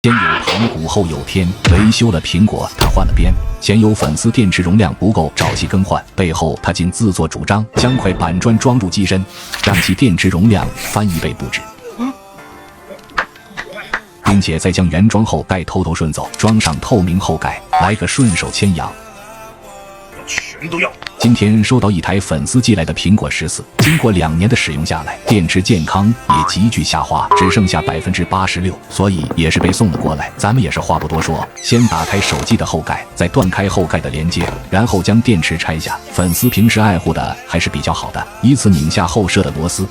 先有盘古后有天，维修了苹果，他换了边。前有粉丝电池容量不够，找其更换，背后他竟自作主张将块板砖装入机身，让其电池容量翻1倍不止，并且再将原装后盖偷偷顺走，装上透明后盖，来个顺手牵羊。全都要。今天收到一台粉丝寄来的苹果14，经过2年的使用下来，电池健康也急剧下滑，只剩下86%，所以也是被送了过来。咱们也是话不多说，先打开手机的后盖，再断开后盖的连接，然后将电池拆下。粉丝平时爱护的还是比较好的，依次拧下后摄的螺丝，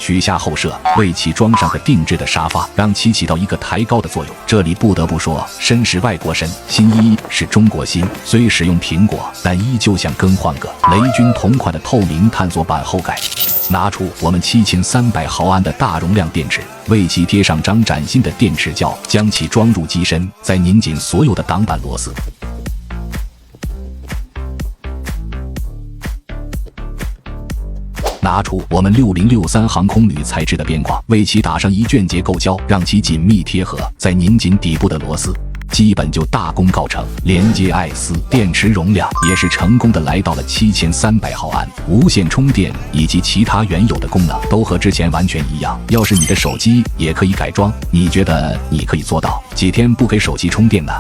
取下后摄，为其装上个定制的沙发，让其起到一个抬高的作用。这里不得不说，身是外国身，新衣是中国新。虽使用苹果，但依旧像更换个雷军同款的透明探索版后盖。拿出我们7300毫安的大容量电池，为其贴上张崭新的电池胶，将其装入机身，再拧紧所有的挡板螺丝。拿出我们6063航空铝材质的边框，为其打上一卷结构胶，让其紧密贴合，再拧紧底部的螺丝，基本就大功告成。连接艾斯，电池容量也是成功的来到了7300毫安，无线充电以及其他原有的功能都和之前完全一样。要是你的手机也可以改装，你觉得你可以做到几天不给手机充电呢？